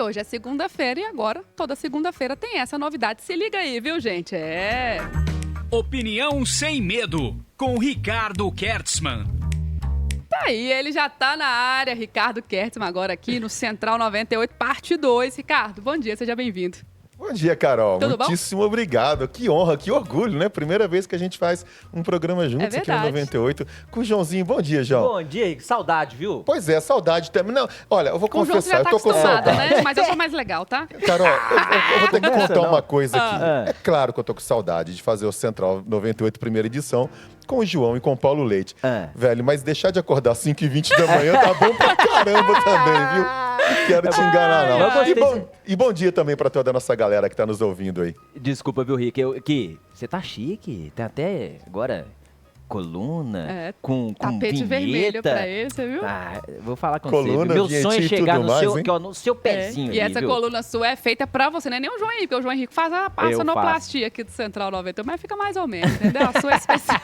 E hoje é segunda-feira e agora, toda segunda-feira, tem essa novidade. Se liga aí, viu, gente? Opinião sem medo, com Ricardo Kertzmann. Tá aí, ele já tá na área, Ricardo Kertzmann, agora aqui no Central 98, parte 2. Ricardo, bom dia, seja bem-vindo. Bom dia, Carol. Tudo Muitíssimo obrigado. Que honra, que orgulho, né? Primeira vez que a gente faz um programa juntos aqui no 98 com o Joãozinho. Bom dia, João. Bom dia, saudade, viu? Pois é, saudade também. Não, olha, eu vou Com o João você já confessar, tá eu tô com acostumada, saudade. né? Mas eu sou mais legal, tá? Carol, eu vou ter que contar uma coisa aqui. Ah. É claro que eu tô com saudade de fazer o Central 98 primeira edição com o João e com o Paulo Leite. Velho, mas deixar de acordar às 5h20 da manhã tá bom pra caramba também, viu? Não quero te enganar, não. E bom dia também pra toda a nossa galera que tá nos ouvindo aí. Desculpa, viu, Rick? Você tá chique. Tem até agora coluna com tapete vinheta. vermelho pra ele, você viu? Vou falar com Coluna, você. Meu sonho é chegar tudo no, mais, seu, hein? aqui, ó, no seu pezinho. E ali, essa viu? coluna sua é feita pra você, não é nem o João Henrique, porque o João Henrique faz a sonoplastia aqui do Central 90, mas fica mais ou menos, entendeu? A sua é especial.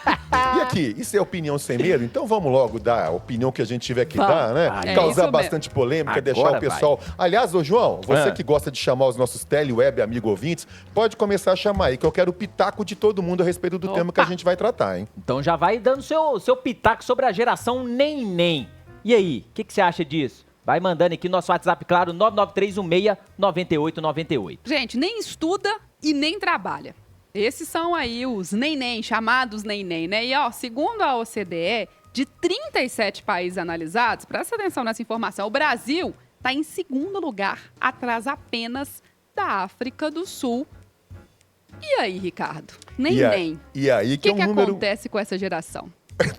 E aqui, isso é opinião sem medo? Então vamos logo dar a opinião que a gente tiver que dar, né? É Causar isso bastante polêmica, Agora deixar o pessoal... Aliás, ô João, você que gosta de chamar os nossos tele-web amigo ouvintes, pode começar a chamar aí, que eu quero o pitaco de todo mundo a respeito do tema que a gente vai tratar, hein? Então já vai dando seu pitaco sobre a geração neném. E aí, o que você acha disso? Vai mandando aqui no nosso WhatsApp, claro, 993169898. Gente, nem estuda e nem trabalha. Esses são aí os neném, chamados neném, né? E, ó, segundo a OCDE, de 37 países analisados, presta atenção nessa informação, o Brasil está em segundo lugar, atrás apenas da África do Sul. E aí, Ricardo? Neném. E aí que é um O que número... acontece com essa geração?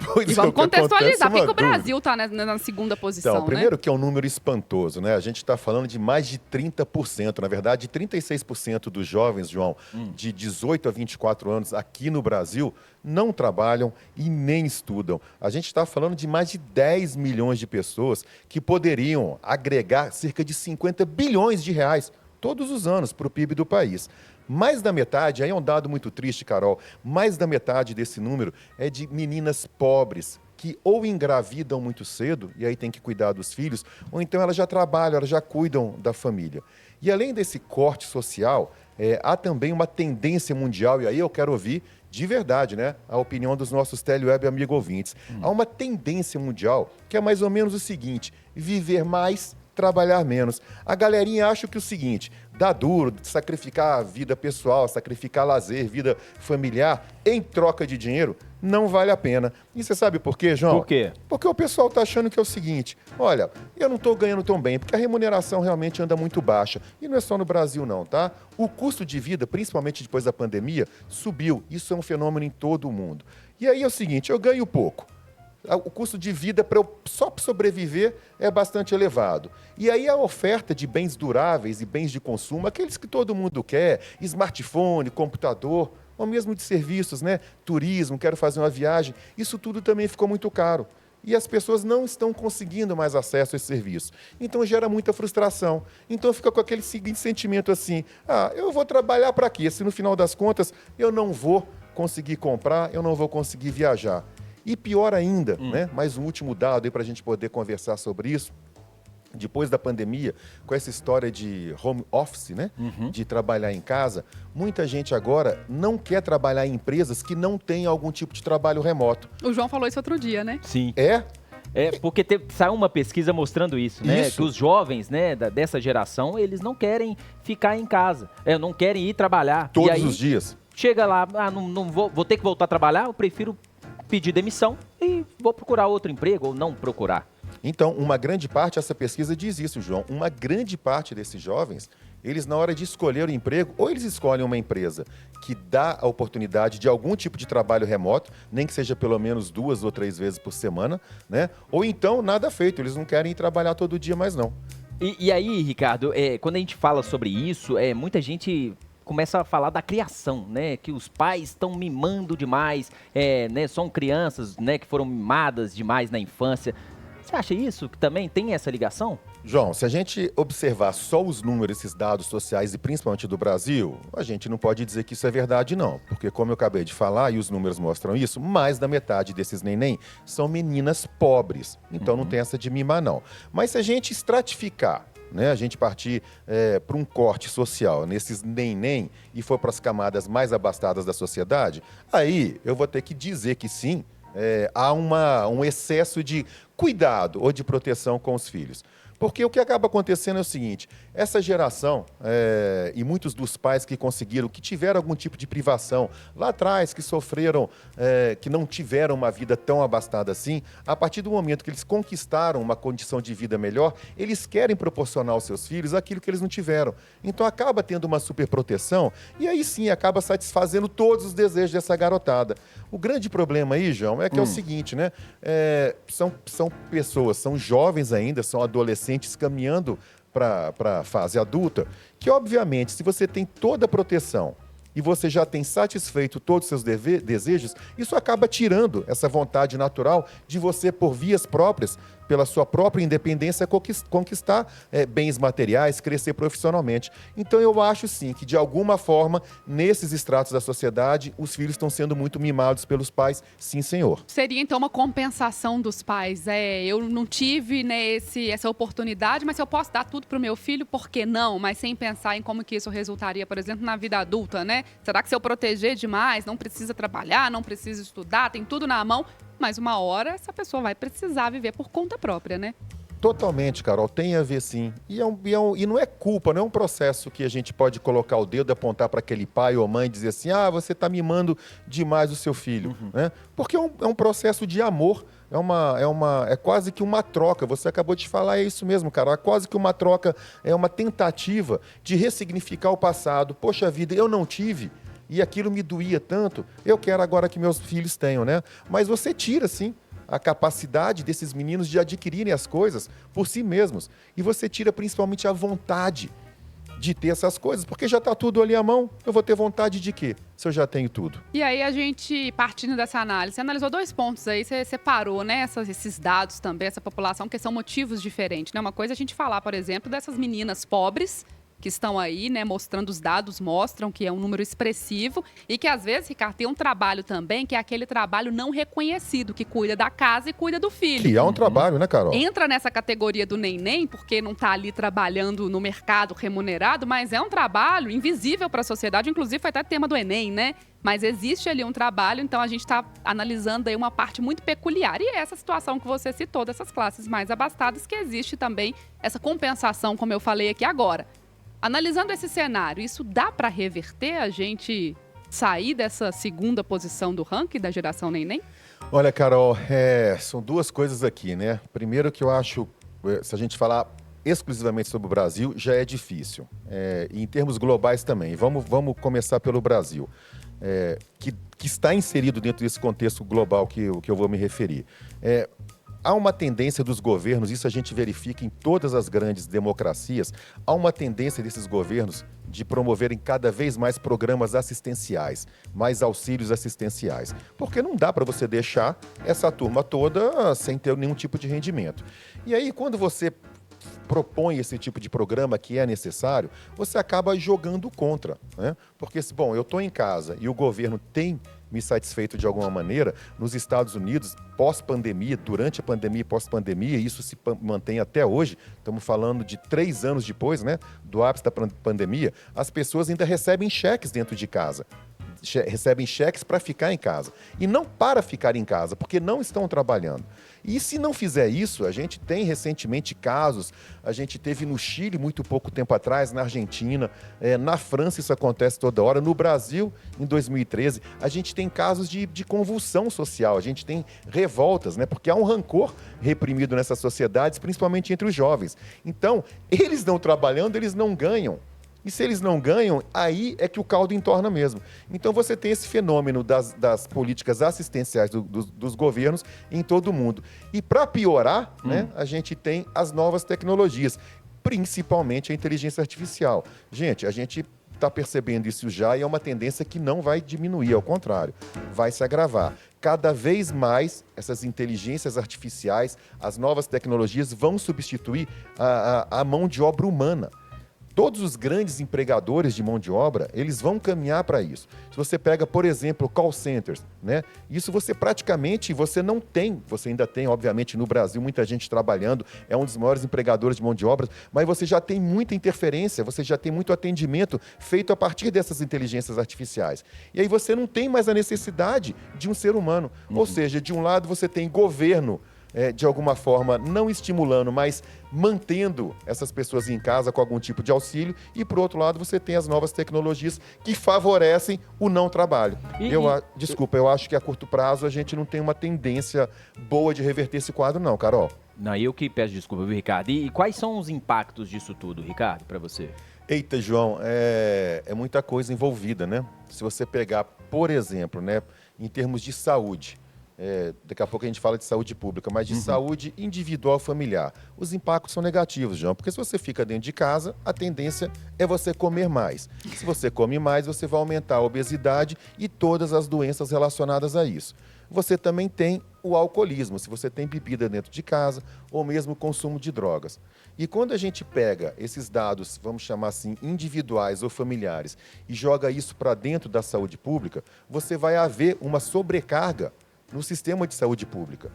Pois E é, vamos o que acontece contextualizar, é por que uma o Brasil está na segunda posição, Então, primeiro né? que é um número espantoso, né? A gente está falando de mais de 30%, na verdade, 36% dos jovens, João, de 18 a 24 anos aqui no Brasil, não trabalham e nem estudam. A gente está falando de mais de 10 milhões de pessoas que poderiam agregar cerca de 50 bilhões de reais todos os anos para o PIB do país. Mais da metade, aí é um dado muito triste, Carol, mais da metade desse número é de meninas pobres que ou engravidam muito cedo, e aí tem que cuidar dos filhos, ou então elas já trabalham, elas já cuidam da família. E além desse corte social, há também uma tendência mundial, e aí eu quero ouvir de verdade, né, a opinião dos nossos teleweb amigo ouvintes. Há uma tendência mundial que é mais ou menos o seguinte: viver mais, trabalhar menos. A galerinha acha que o seguinte: dá duro, sacrificar a vida pessoal, sacrificar lazer, vida familiar, em troca de dinheiro, não vale a pena. E você sabe por quê, João? Por quê? Porque o pessoal está achando que é o seguinte: olha, eu não estou ganhando tão bem, porque a remuneração realmente anda muito baixa. E não é só no Brasil não, tá? O custo de vida, principalmente depois da pandemia, subiu. Isso é um fenômeno em todo o mundo. E aí é o seguinte: eu ganho pouco. O custo de vida para eu só sobreviver é bastante elevado. E aí a oferta de bens duráveis e bens de consumo, aqueles que todo mundo quer, smartphone, computador, ou mesmo de serviços, né? Turismo, quero fazer uma viagem, isso tudo também ficou muito caro. E as pessoas não estão conseguindo mais acesso a esse serviço. Então gera muita frustração. Então fica com aquele seguinte sentimento assim: eu vou trabalhar para quê? Se no final das contas eu não vou conseguir comprar, eu não vou conseguir viajar. E pior ainda, né? Mais um último dado aí para a gente poder conversar sobre isso. Depois da pandemia, com essa história de home office, né? De trabalhar em casa, muita gente agora não quer trabalhar em empresas que não têm algum tipo de trabalho remoto. O João falou isso outro dia, né? Sim. É? Porque saiu uma pesquisa mostrando isso, né? Isso. Que os jovens, né, dessa geração, eles não querem ficar em casa, não querem ir trabalhar. Todos E aí, os dias. chega lá, não vou ter que voltar a trabalhar, eu prefiro pedir demissão e vou procurar outro emprego ou não procurar. Então, uma grande parte, essa pesquisa diz isso, João, uma grande parte desses jovens, eles na hora de escolher o emprego, ou eles escolhem uma empresa que dá a oportunidade de algum tipo de trabalho remoto, nem que seja pelo menos 2 ou 3 vezes por semana, né? Ou então, nada feito, eles não querem ir trabalhar todo dia mais não. E aí, Ricardo, quando a gente fala sobre isso, muita gente começa a falar da criação, né? Que os pais estão mimando demais, né? São crianças, né? Que foram mimadas demais na infância. Você acha isso? Que também tem essa ligação? João, se a gente observar só os números, esses dados sociais e principalmente do Brasil, a gente não pode dizer que isso é verdade não, porque como eu acabei de falar e os números mostram isso, mais da metade desses neném são meninas pobres, então não tem essa de mimar não. Mas se a gente estratificar né, a gente partir para um corte social nesses nem e for para as camadas mais abastadas da sociedade, aí eu vou ter que dizer que sim, há um excesso de cuidado ou de proteção com os filhos. Porque o que acaba acontecendo é o seguinte, essa geração e muitos dos pais que conseguiram, que tiveram algum tipo de privação lá atrás, que sofreram, que não tiveram uma vida tão abastada assim, a partir do momento que eles conquistaram uma condição de vida melhor, eles querem proporcionar aos seus filhos aquilo que eles não tiveram. Então acaba tendo uma superproteção e aí sim acaba satisfazendo todos os desejos dessa garotada. O grande problema aí, João, é que é o seguinte, né? São pessoas, são jovens ainda, são adolescentes caminhando para a fase adulta, que obviamente, se você tem toda a proteção e você já tem satisfeito todos os seus desejos, isso acaba tirando essa vontade natural de você, por vias próprias, pela sua própria independência, conquistar bens materiais, crescer profissionalmente. Então eu acho sim que, de alguma forma, nesses estratos da sociedade, os filhos estão sendo muito mimados pelos pais, sim, senhor. Seria, então, uma compensação dos pais. Eu não tive, né, essa oportunidade, mas se eu posso dar tudo para o meu filho, por que não? Mas sem pensar em como que isso resultaria, por exemplo, na vida adulta, né? Será que se eu proteger demais, não precisa trabalhar, não precisa estudar, tem tudo na mão, mas uma hora essa pessoa vai precisar viver por conta própria, né? Totalmente, Carol, tem a ver sim. E não é culpa, não é um processo que a gente pode colocar o dedo e apontar para aquele pai ou mãe e dizer assim, você está mimando demais o seu filho, né? Porque é um processo de amor, é quase que uma troca. Você acabou de falar, é isso mesmo, Carol, é quase que uma troca, é uma tentativa de ressignificar o passado. Poxa vida, eu não tive e aquilo me doía tanto, eu quero agora que meus filhos tenham, né? Mas você tira, sim, a capacidade desses meninos de adquirirem as coisas por si mesmos. E você tira principalmente a vontade de ter essas coisas, porque já está tudo ali à mão. Eu vou ter vontade de quê, se eu já tenho tudo? E aí a gente, partindo dessa análise, você analisou 2 pontos aí, você separou, né, esses dados também, essa população, que são motivos diferentes, né? Uma coisa é a gente falar, por exemplo, dessas meninas pobres, que estão aí, né, mostrando os dados, mostram que é um número expressivo e que às vezes, Ricardo, tem um trabalho também que é aquele trabalho não reconhecido, que cuida da casa e cuida do filho. Que é um trabalho, né, Carol? Entra nessa categoria do neném, porque não está ali trabalhando no mercado remunerado, mas é um trabalho invisível para a sociedade, inclusive foi até tema do Enem, né? Mas existe ali um trabalho, então a gente está analisando aí uma parte muito peculiar. E é essa situação que você citou, dessas classes mais abastadas, que existe também essa compensação, como eu falei aqui agora. Analisando esse cenário, isso dá para reverter a gente sair dessa segunda posição do ranking da geração neném? Olha, Carol, são 2 coisas aqui, né? Primeiro que eu acho, se a gente falar exclusivamente sobre o Brasil, já é difícil. E em termos globais também. Vamos começar pelo Brasil, que está inserido dentro desse contexto global que eu vou me referir. Há uma tendência dos governos, isso a gente verifica em todas as grandes democracias, há uma tendência desses governos de promoverem cada vez mais programas assistenciais, mais auxílios assistenciais. Porque não dá para você deixar essa turma toda sem ter nenhum tipo de rendimento. E aí, quando você propõe esse tipo de programa que é necessário, você acaba jogando contra, né? Porque, bom, eu estou em casa e o governo tem me satisfeito de alguma maneira, nos Estados Unidos, pós-pandemia, durante a pandemia e pós-pandemia, isso se mantém até hoje, estamos falando de 3 anos depois, né, do ápice da pandemia, as pessoas ainda recebem cheques dentro de casa. Recebem cheques para ficar em casa. E não para ficar em casa, porque não estão trabalhando. E se não fizer isso, a gente tem recentemente casos, a gente teve no Chile muito pouco tempo atrás, na Argentina, na França isso acontece toda hora, no Brasil, em 2013, a gente tem casos de convulsão social, a gente tem revoltas, né? Porque há um rancor reprimido nessas sociedades, principalmente entre os jovens. Então, eles não trabalhando, eles não ganham. E se eles não ganham, aí é que o caldo entorna mesmo. Então você tem esse fenômeno das políticas assistenciais dos governos em todo o mundo. E para piorar, né, a gente tem as novas tecnologias, principalmente a inteligência artificial. Gente, a gente está percebendo isso já e é uma tendência que não vai diminuir, ao contrário, vai se agravar. Cada vez mais essas inteligências artificiais, as novas tecnologias vão substituir a mão de obra humana. todos os grandes empregadores de mão de obra, eles vão caminhar para isso. Se você pega, por exemplo, call centers, né? Isso você não tem, você ainda tem, obviamente, no Brasil, muita gente trabalhando, é um dos maiores empregadores de mão de obra, mas você já tem muita interferência, você já tem muito atendimento feito a partir dessas inteligências artificiais. E aí você não tem mais a necessidade de um ser humano. Ou seja, de um lado você tem governo, de alguma forma, não estimulando, mas mantendo essas pessoas em casa com algum tipo de auxílio. E, por outro lado, você tem as novas tecnologias que favorecem o não trabalho. Desculpa, eu acho que a curto prazo a gente não tem uma tendência boa de reverter esse quadro, não, Carol. Não, eu que peço desculpa, viu, Ricardo? E quais são os impactos disso tudo, Ricardo, para você? Eita, João, é muita coisa envolvida, né? Se você pegar, por exemplo, né, em termos de saúde, daqui a pouco a gente fala de saúde pública, mas de saúde individual familiar. Os impactos são negativos, João, porque se você fica dentro de casa, a tendência é você comer mais. Se você come mais, você vai aumentar a obesidade e todas as doenças relacionadas a isso. Você também tem o alcoolismo, se você tem bebida dentro de casa ou mesmo consumo de drogas. E quando a gente pega esses dados, vamos chamar assim, individuais ou familiares, e joga isso para dentro da saúde pública, você vai haver uma sobrecarga no sistema de saúde pública.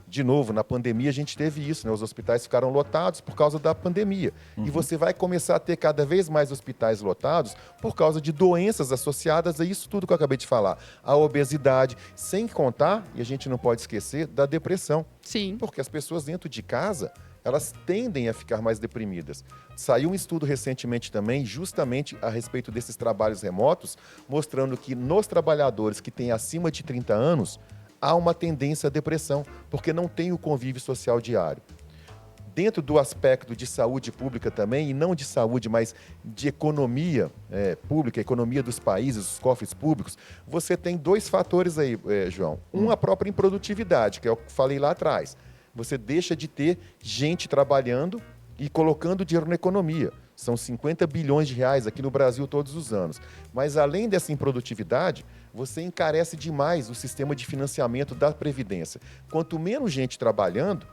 De novo, na pandemia a gente teve isso, né? Os hospitais ficaram lotados por causa da pandemia. E você vai começar a ter cada vez mais hospitais lotados por causa de doenças associadas a isso tudo que eu acabei de falar. A obesidade, sem contar, e a gente não pode esquecer, da depressão. Sim. Porque as pessoas dentro de casa, elas tendem a ficar mais deprimidas. Saiu um estudo recentemente também, justamente a respeito desses trabalhos remotos, mostrando que nos trabalhadores que têm acima de 30 anos, há uma tendência à depressão, porque não tem o convívio social diário. Dentro do aspecto de saúde pública também, e não de saúde, mas de economia pública, economia dos países, os cofres públicos, você tem dois fatores aí, João. Um, a própria improdutividade, que é o que eu falei lá atrás. Você deixa de ter gente trabalhando e colocando dinheiro na economia. São 50 bilhões de reais aqui no Brasil todos os anos. Mas, além dessa improdutividade, você encarece demais o sistema de financiamento da Previdência. Quanto menos gente trabalhando,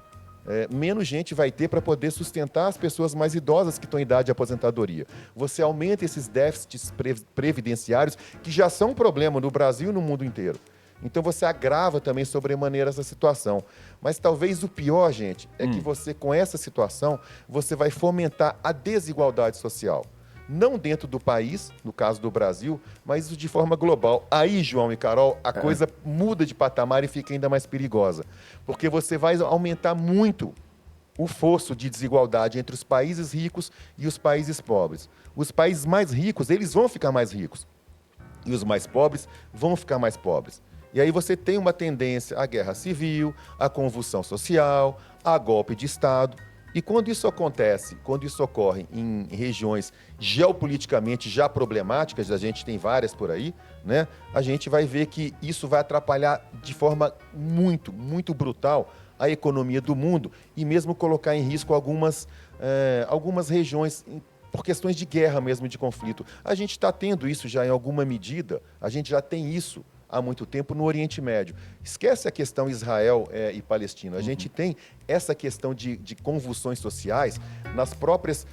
menos gente vai ter para poder sustentar as pessoas mais idosas que estão em idade de aposentadoria. Você aumenta esses déficits previdenciários, que já são um problema no Brasil e no mundo inteiro. Então você agrava também sobremaneira essa situação. Mas talvez o pior, gente, é que você, com essa situação, você vai fomentar a desigualdade social. Não dentro do país, no caso do Brasil, mas de forma global. Aí, João e Carol, a coisa muda de patamar e fica ainda mais perigosa. Porque você vai aumentar muito o fosso de desigualdade entre os países ricos e os países pobres. Os países mais ricos, eles vão ficar mais ricos. E os mais pobres vão ficar mais pobres. E aí você tem uma tendência à guerra civil, à convulsão social, a golpe de Estado. E quando isso acontece, quando isso ocorre em regiões geopoliticamente já problemáticas, a gente tem várias por aí, né? A gente vai ver que isso vai atrapalhar de forma muito, muito brutal a economia do mundo e mesmo colocar em risco algumas regiões por questões de guerra mesmo, de conflito. A gente está tendo isso já em alguma medida, a gente já tem isso há muito tempo no Oriente Médio. Esquece a questão Israel e Palestina. A gente tem essa questão de convulsões sociais nas próprias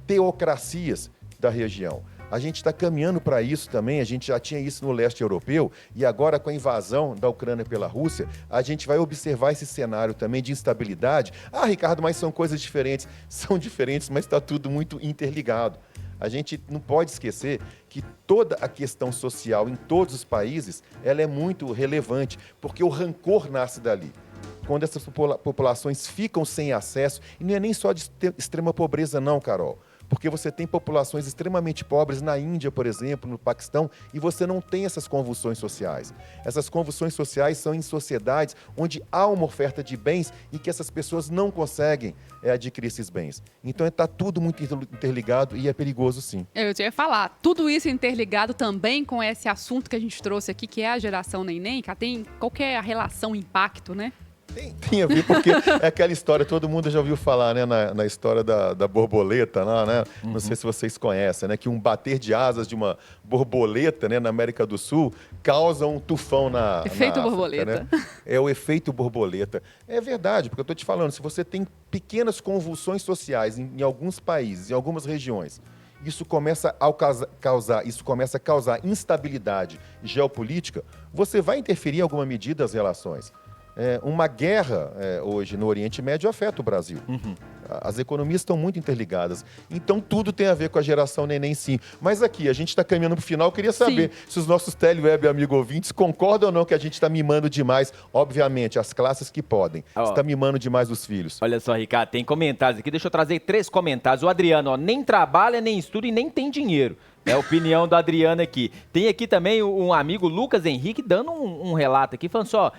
teocracias da região. A gente está caminhando para isso também, a gente já tinha isso no leste europeu e agora com a invasão da Ucrânia pela Rússia, a gente vai observar esse cenário também de instabilidade. Ah, Ricardo, mas são coisas diferentes. São diferentes, mas está tudo muito interligado. A gente não pode esquecer que toda a questão social em todos os países, ela é muito relevante, porque o rancor nasce dali. Quando essas populações ficam sem acesso, e não é nem só de extrema pobreza não, Carol, porque você tem populações extremamente pobres na Índia, por exemplo, no Paquistão, e você não tem essas convulsões sociais. Essas convulsões sociais são em sociedades onde há uma oferta de bens e que essas pessoas não conseguem adquirir esses bens. Então está tudo muito interligado e é perigoso, sim. Eu ia falar, tudo isso interligado também com esse assunto que a gente trouxe aqui, que é a geração neném, que tem qualquer relação, impacto, né? Tem a ver, porque é aquela história, todo mundo já ouviu falar, né, na história da borboleta lá, né? Não sei se vocês conhecem, né? Que um bater de asas de uma borboleta, né, na América do Sul causa um tufão na Efeito África, borboleta. Né? É o efeito borboleta. É verdade, porque eu estou te falando, se você tem pequenas convulsões sociais em alguns países, em algumas regiões, isso começa a causar instabilidade geopolítica, você vai interferir em alguma medida as relações. Uma guerra hoje no Oriente Médio afeta o Brasil. As economias estão muito interligadas. Então, tudo tem a ver com a geração neném, sim. Mas aqui, a gente está caminhando para o final. Eu queria saber se os nossos teleweb amigo ouvintes concordam ou não que a gente está mimando demais, obviamente, as classes que podem. Está mimando demais os filhos. Olha só, Ricardo, tem comentários aqui. Deixa eu trazer 3 comentários. O Adriano, nem trabalha, nem estuda e nem tem dinheiro. É a opinião do Adriano aqui. Tem aqui também um amigo, Lucas Henrique, dando um relato aqui, falando só,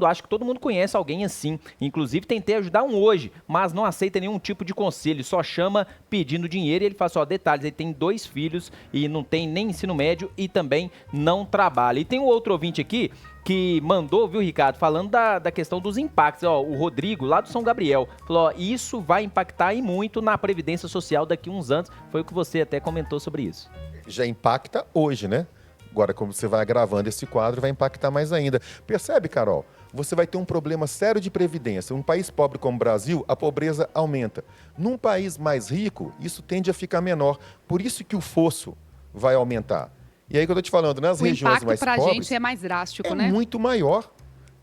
acho que todo mundo conhece alguém assim. Inclusive, tentei ajudar um hoje, mas não aceita nenhum tipo de conselho, só chama pedindo dinheiro. E ele fala só, detalhes, ele tem 2 filhos e não tem nem ensino médio e também não trabalha. E tem um outro ouvinte aqui que mandou, viu, Ricardo, falando da questão dos impactos. O Rodrigo, lá do São Gabriel, falou, isso vai impactar e muito na Previdência Social daqui a uns anos. Foi o que você até comentou sobre isso. Já impacta hoje, né? Agora, como você vai agravando esse quadro, vai impactar mais ainda. Percebe, Carol? Você vai ter um problema sério de previdência. Um país pobre como o Brasil, a pobreza aumenta. Num país mais rico, isso tende a ficar menor. Por isso que o fosso vai aumentar. E aí que eu tô te falando, nas regiões mais pobres... O impacto pra gente é mais drástico, né? É muito maior.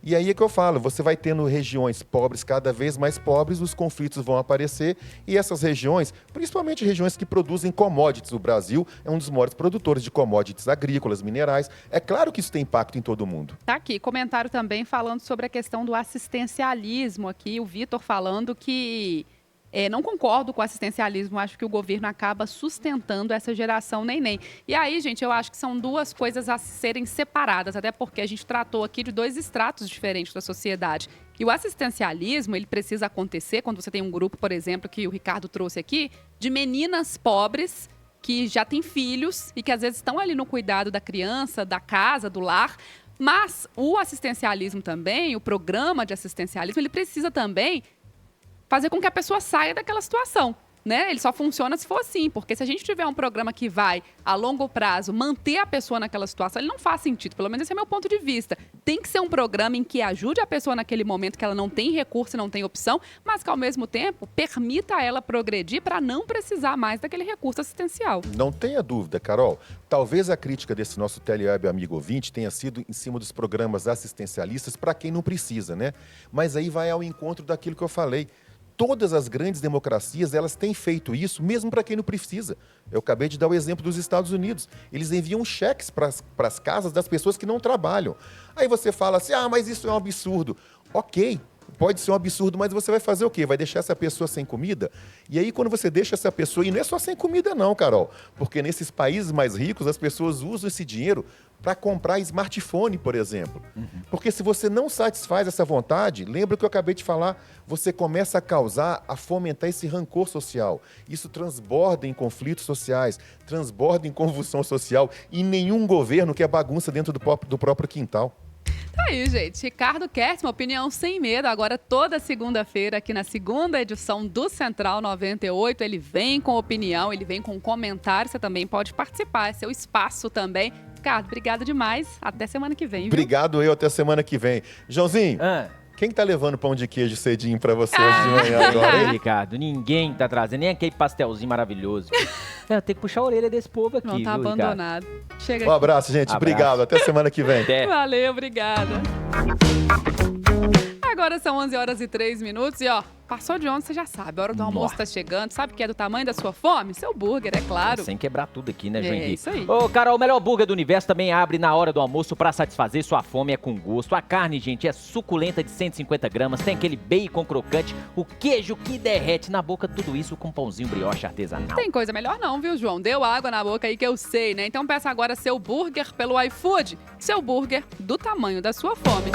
E aí é que eu falo, você vai tendo regiões pobres cada vez mais pobres, os conflitos vão aparecer e essas regiões, principalmente regiões que produzem commodities, o Brasil é um dos maiores produtores de commodities agrícolas, minerais, é claro que isso tem impacto em todo mundo. Tá aqui, comentário também falando sobre a questão do assistencialismo aqui, o Vitor falando que... não concordo com o assistencialismo, acho que o governo acaba sustentando essa geração neném. E aí, gente, eu acho que são 2 coisas a serem separadas, até porque a gente tratou aqui de 2 estratos diferentes da sociedade. E o assistencialismo, ele precisa acontecer quando você tem um grupo, por exemplo, que o Ricardo trouxe aqui, de meninas pobres que já têm filhos e que às vezes estão ali no cuidado da criança, da casa, do lar. Mas o assistencialismo também, o programa de assistencialismo, ele precisa também fazer com que a pessoa saia daquela situação, né? Ele só funciona se for assim, porque se a gente tiver um programa que vai, a longo prazo, manter a pessoa naquela situação, ele não faz sentido, pelo menos esse é meu ponto de vista. Tem que ser um programa em que ajude a pessoa naquele momento que ela não tem recurso e não tem opção, mas que, ao mesmo tempo, permita a ela progredir para não precisar mais daquele recurso assistencial. Não tenha dúvida, Carol. Talvez a crítica desse nosso teleweb amigo ouvinte tenha sido em cima dos programas assistencialistas para quem não precisa, né? Mas aí vai ao encontro daquilo que eu falei. Todas as grandes democracias, elas têm feito isso, mesmo para quem não precisa. Eu acabei de dar o exemplo dos Estados Unidos. Eles enviam cheques para as casas das pessoas que não trabalham. Aí você fala assim, mas isso é um absurdo. Ok, pode ser um absurdo, mas você vai fazer o quê? Vai deixar essa pessoa sem comida? E aí, quando você deixa essa pessoa... E não é só sem comida não, Carol. Porque nesses países mais ricos, as pessoas usam esse dinheiro para comprar smartphone, por exemplo. Porque se você não satisfaz essa vontade, lembra o que eu acabei de falar, você começa a fomentar esse rancor social. Isso transborda em conflitos sociais, transborda em convulsão social, e nenhum governo quer bagunça dentro do próprio quintal. Tá aí, gente. Ricardo Kertzmann, opinião sem medo. Agora, toda segunda-feira, aqui na segunda edição do Central 98, ele vem com opinião, ele vem com comentário. Você também pode participar, é seu espaço também. Ricardo, obrigado demais. Até semana que vem, viu? Obrigado até semana que vem. Joãozinho, quem tá levando pão de queijo cedinho pra você hoje de manhã agora, hein? Ricardo, ninguém tá trazendo, nem aquele pastelzinho maravilhoso. Eu tenho que puxar a orelha desse povo aqui, não tá viu, abandonado. Chega Um abraço, gente. Obrigado. Até semana que vem. Até. Valeu, obrigada. Agora são 11h03 e passou de ontem, você já sabe. A hora do almoço tá chegando. Sabe que é do tamanho da sua fome? Seu burger, é claro. Sem quebrar tudo aqui, né, João Henrique? É isso aí. Ô, Carol, o melhor burger do universo também abre na hora do almoço pra satisfazer sua fome, é com gosto. A carne, gente, é suculenta de 150 gramas, tem aquele bacon crocante, o queijo que derrete na boca, tudo isso com pãozinho brioche artesanal. Tem coisa melhor não, viu, João? Deu água na boca aí que eu sei, né? Então peça agora seu burger pelo iFood. Seu burger do tamanho da sua fome.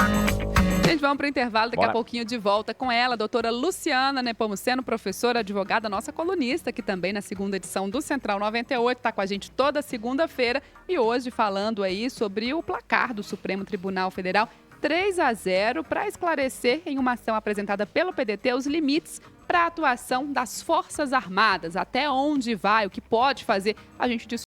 Gente, vamos para o intervalo, daqui a pouquinho de volta com ela, a doutora Luciana Nepomuceno, professora, advogada, nossa colunista, que também na segunda edição do Central 98 está com a gente toda segunda-feira e hoje falando aí sobre o placar do Supremo Tribunal Federal 3-0 para esclarecer em uma ação apresentada pelo PDT os limites para a atuação das Forças Armadas, até onde vai, o que pode fazer, a gente discute